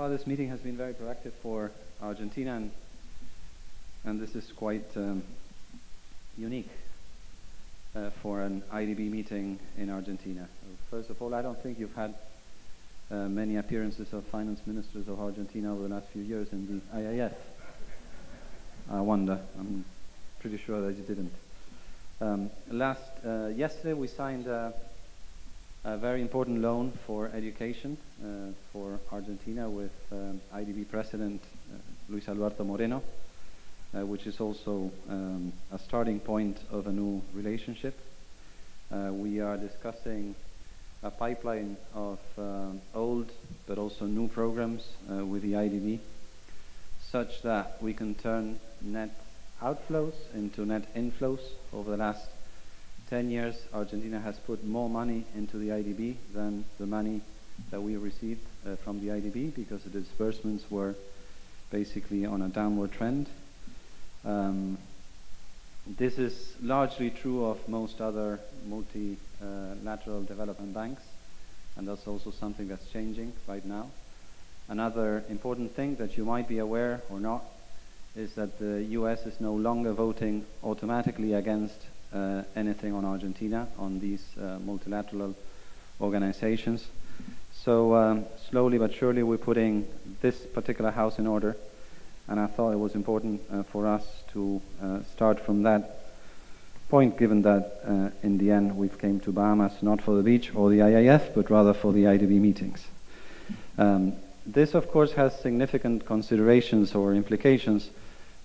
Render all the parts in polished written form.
far this meeting has been very productive for Argentina, and this is quite unique for an IDB meeting in Argentina. First of all, I don't think you've had many appearances of finance ministers of Argentina over the last few years in the IIF. I wonder. I'm pretty sure that you didn't. Yesterday we signed a very important loan for education for Argentina with IDB President Luis Alberto Moreno, which is also a starting point of a new relationship. We are discussing a pipeline of old but also new programs with the IDB, such that we can turn net outflows into net inflows. Over the last 10 years, Argentina has put more money into the IDB than the money that we received from the IDB, because the disbursements were basically on a downward trend. This is largely true of most other multilateral development banks, and that's also something that's changing right now. Another important thing that you might be aware or not is that the US is no longer voting automatically against anything on Argentina, on these multilateral organizations. So slowly but surely we're putting this particular house in order, and I thought it was important for us to start from that point, given that in the end we've came to Bahamas not for the beach or the IIF, but rather for the IDB meetings. This of course has significant considerations or implications,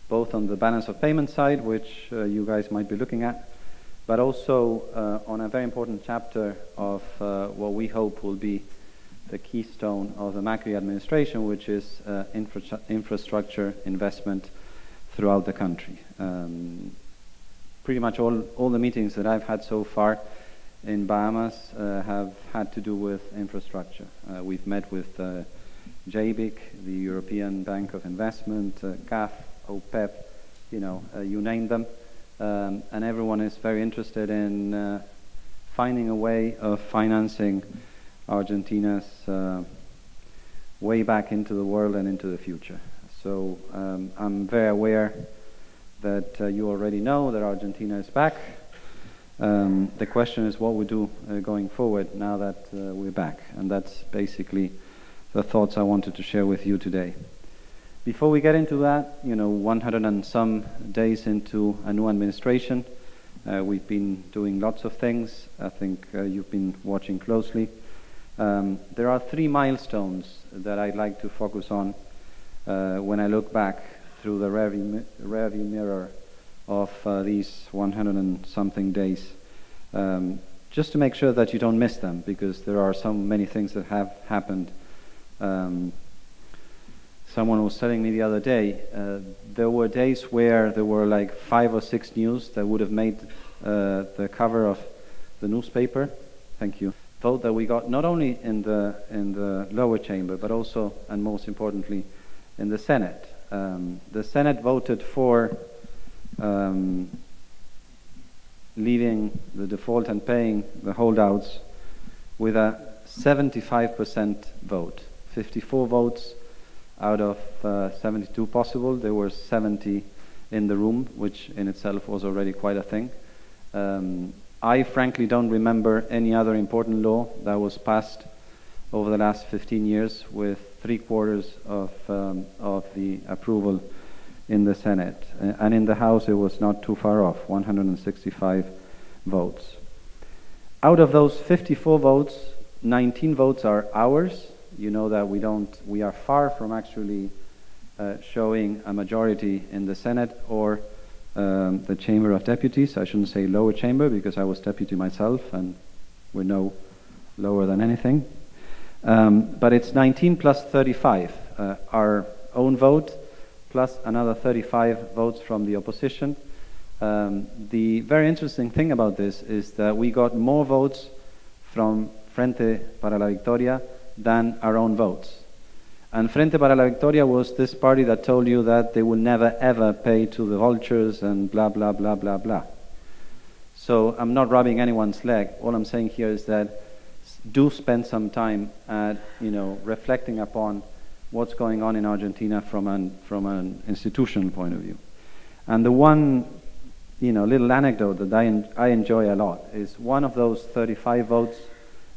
both on the balance of payment side, which you guys might be looking at, but also on a very important chapter of what we hope will be the keystone of the Macri administration, which is infrastructure investment throughout the country. Pretty much all the meetings that I've had so far in Bahamas have had to do with infrastructure. We've met with JBIC, the European Bank of Investment, CAF, OPEP, you name them, and everyone is very interested in finding a way of financing Argentina's way back into the world and into the future. So I'm very aware that you already know that Argentina is back. The question is what we do going forward now that we're back, and that's basically the thoughts I wanted to share with you today. Before we get into that, 100 and some days into a new administration, we've been doing lots of things. I think you've been watching closely. There are 3 milestones that I'd like to focus on when I look back through the rearview mirror of these 100 and something days, just to make sure that you don't miss them, because there are so many things that have happened. Someone was telling me the other day, there were days where there were like 5 or 6 news that would have made the cover of the newspaper. Thank you. Vote that we got not only in the lower chamber, but also, and most importantly, in the Senate. The Senate voted for leaving the default and paying the holdouts with a 75% vote. 54 votes out of 72 possible. There were 70 in the room, which in itself was already quite a thing. I frankly don't remember any other important law that was passed over the last 15 years with 3/4 of the approval in the Senate. And in the House it was not too far off, 165 votes. Out of those 54 votes, 19 votes are ours. You know that we are far from actually showing a majority in the Senate or the Chamber of Deputies. I shouldn't say lower chamber, because I was deputy myself and we're no lower than anything. But it's 19 plus 35, our own vote, plus another 35 votes from the opposition. The very interesting thing about this is that we got more votes from Frente para la Victoria than our own votes. And Frente para la Victoria was this party that told you that they will never ever pay to the vultures and blah, blah, blah, blah, blah. So I'm not rubbing anyone's leg. All I'm saying here is that do spend some time at, reflecting upon what's going on in Argentina from an institutional point of view. And the one, little anecdote that I enjoy a lot is one of those 35 votes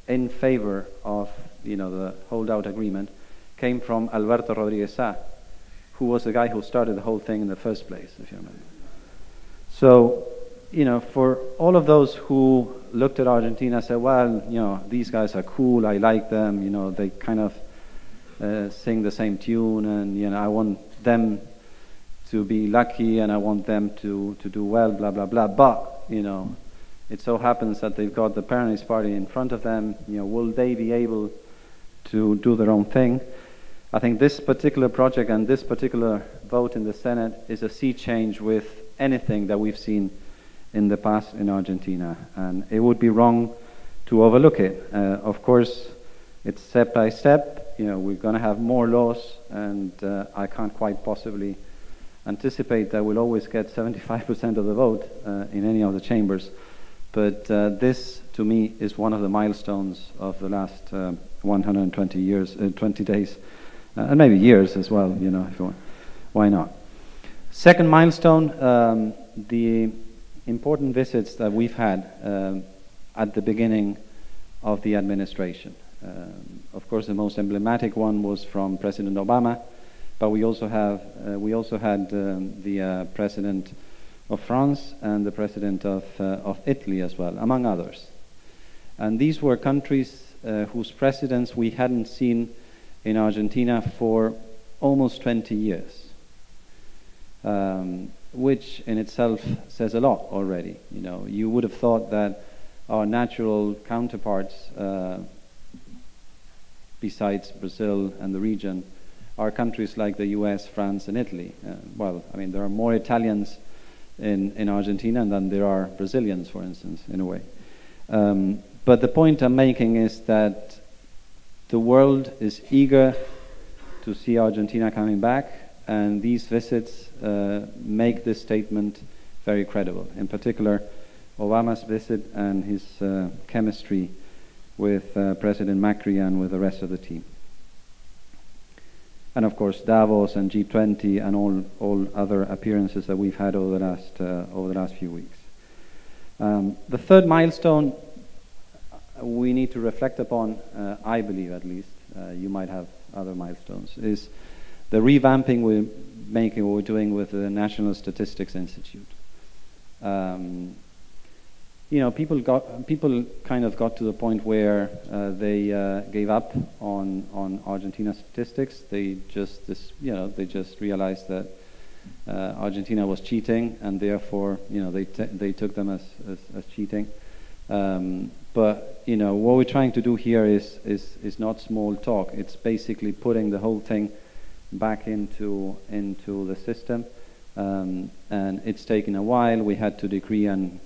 in favor of, the holdout agreement came from Alberto Rodriguez Sá, who was the guy who started the whole thing in the first place, if you remember. So, for all of those who looked at Argentina and said, well, these guys are cool, I like them, they kind of sing the same tune, and, I want them to be lucky, and I want them to do well, blah, blah, blah. But, it so happens that they've got the Peronist Party in front of them. Will they be able to do their own thing? I think this particular project and this particular vote in the Senate is a sea change with anything that we've seen in the past in Argentina, and it would be wrong to overlook it. Of course, it's step by step. We're going to have more laws, and I can't quite possibly anticipate that we'll always get 75% of the vote in any of the chambers. But this, to me, is one of the milestones of the last 120 years, 20 days, and maybe years as well, if you want. Why not? Second milestone, the important visits that we've had at the beginning of the administration. Of course, the most emblematic one was from President Obama, but we also had the President of France and the President of Italy as well, among others. And these were countries whose presidents we hadn't seen in Argentina for almost 20 years, which in itself says a lot already. You would have thought that our natural counterparts, besides Brazil and the region, are countries like the US, France, and Italy. There are more Italians in Argentina than there are Brazilians, for instance, in a way. But the point I'm making is that the world is eager to see Argentina coming back, and these visits make this statement very credible. In particular, Obama's visit and his chemistry with President Macri and with the rest of the team. And of course, Davos and G20 and all other appearances that we've had over the last few weeks. The third milestone we need to reflect upon, I believe at least, you might have other milestones, is the revamping we're doing with the National Statistics Institute. People kind of got to the point where they gave up on Argentina statistics. They just realized that Argentina was cheating, and therefore they took them as cheating. But what we're trying to do here is not small talk. It's basically putting the whole thing back into the system, and it's taken a while. We had to decree an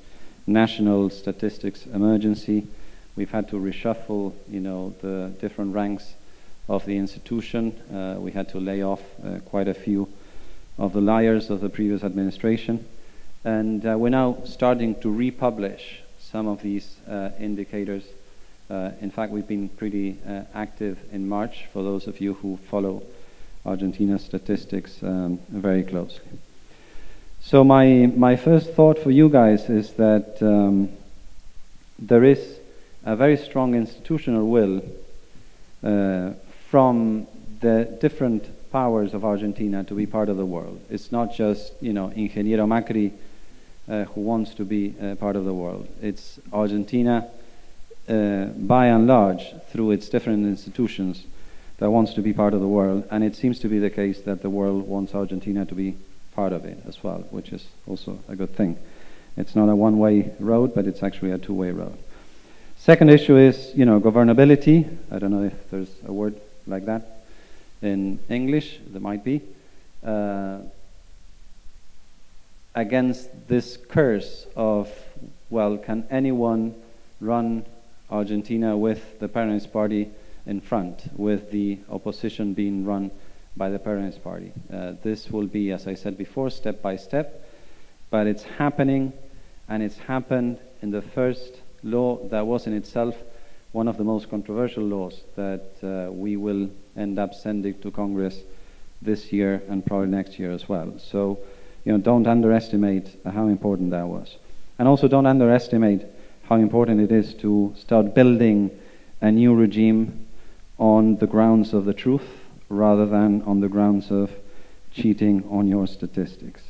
national statistics emergency. We've had to reshuffle, the different ranks of the institution. We had to lay off quite a few of the liars of the previous administration, and we're now starting to republish some of these indicators. In fact, we've been pretty active in March, for those of you who follow Argentina statistics very closely. So my first thought for you guys is that there is a very strong institutional will from the different powers of Argentina to be part of the world. It's not just, Ingeniero Macri who wants to be part of the world. It's Argentina, by and large, through its different institutions, that wants to be part of the world. And it seems to be the case that the world wants Argentina to be part of it as well, which is also a good thing. It's not a one-way road, but it's actually a two-way road. Second issue is, governability. I don't know if there's a word like that in English. There might be. Against this curse of, can anyone run Argentina with the Peronist Party in front, with the opposition being run by the Peronist Party? This will be, as I said before, step by step, but it's happening, and it's happened in the first law that was in itself one of the most controversial laws that we will end up sending to Congress this year and probably next year as well. So, don't underestimate how important that was. And also don't underestimate how important it is to start building a new regime on the grounds of the truth rather than on the grounds of cheating on your statistics.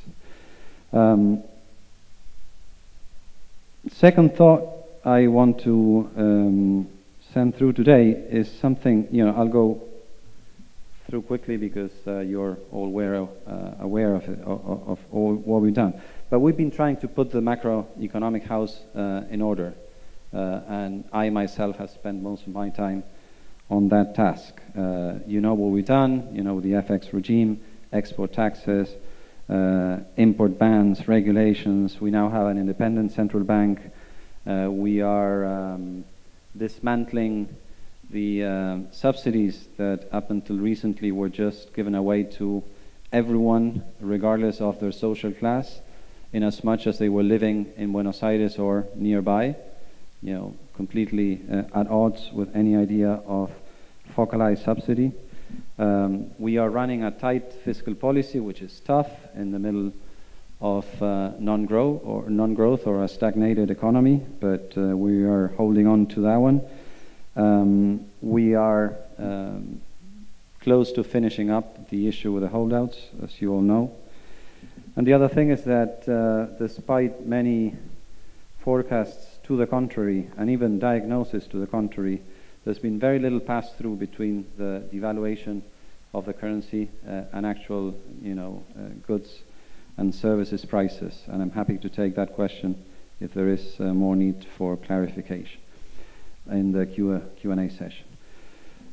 Second thought I want to send through today is something, I'll go through quickly because you're all aware of it, of all what we've done. But we've been trying to put the Macroeconomic House in order, and I myself have spent most of my time on that task. You know what we've done, the FX regime, export taxes, import bans, regulations. We now have an independent central bank. We are dismantling the subsidies that up until recently were just given away to everyone, regardless of their social class, in as much as they were living in Buenos Aires or nearby, completely at odds with any idea of focalized subsidy. We are running a tight fiscal policy, which is tough in the middle of non-growth or a stagnated economy, but we are holding on to that one. We are close to finishing up the issue with the holdouts, as you all know. And the other thing is that despite many forecasts to the contrary and even diagnosis to the contrary, there's been very little pass-through between the devaluation of the currency and actual, goods and services prices. And I'm happy to take that question if there is more need for clarification in the Q&A session.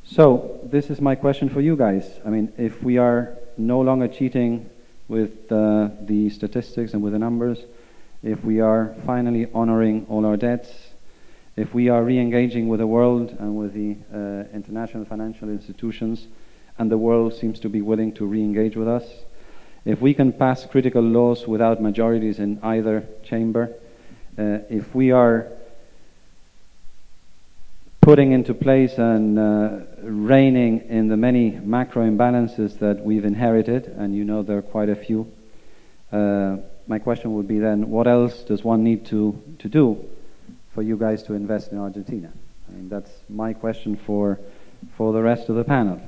So this is my question for you guys. I mean, if we are no longer cheating with the statistics and with the numbers, if we are finally honoring all our debts, if we are re-engaging with the world and with the international financial institutions, and the world seems to be willing to re-engage with us, if we can pass critical laws without majorities in either chamber, if we are putting into place and reining in the many macro imbalances that we've inherited, and there are quite a few, my question would be then, what else does one need to do for you guys to invest in Argentina? I mean, that's my question for the rest of the panel.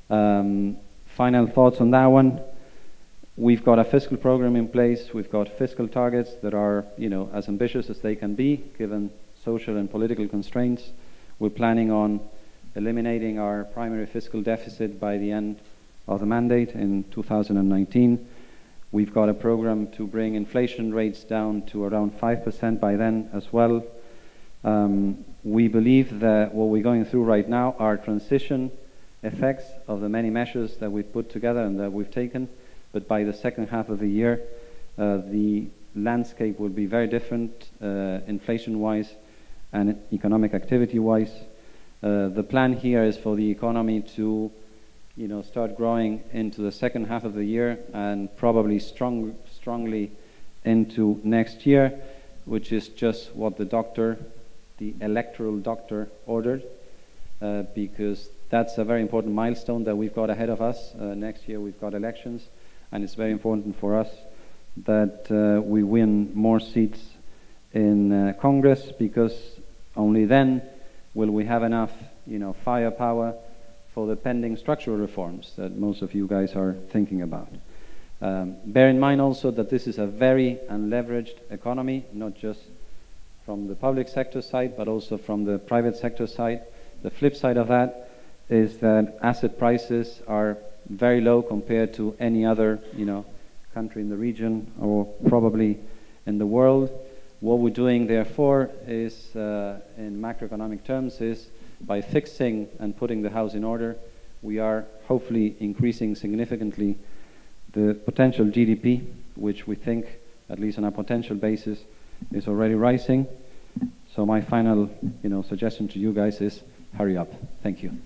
Final thoughts on that one. We've got a fiscal program in place. We've got fiscal targets that are, as ambitious as they can be, given social and political constraints. We're planning on eliminating our primary fiscal deficit by the end of the mandate in 2019. We've got a program to bring inflation rates down to around 5% by then as well. We believe that what we're going through right now are transition effects of the many measures that we've put together and that we've taken. But by the second half of the year, the landscape will be very different, inflation-wise and economic activity-wise. The plan here is for the economy to, start growing into the second half of the year and probably strongly into next year, which is just what the electoral doctor ordered, because that's a very important milestone that we've got ahead of us. Next year we've got elections, and it's very important for us that we win more seats in Congress, because only then will we have enough, firepower for the pending structural reforms that most of you guys are thinking about. Bear in mind also that this is a very unleveraged economy, not just from the public sector side, but also from the private sector side. The flip side of that is that asset prices are very low compared to any other, country in the region or probably in the world. What we're doing, therefore, is, in macroeconomic terms, is by fixing and putting the house in order, we are hopefully increasing significantly the potential GDP, which we think, at least on a potential basis, is already rising. So my final, suggestion to you guys is hurry up. Thank you.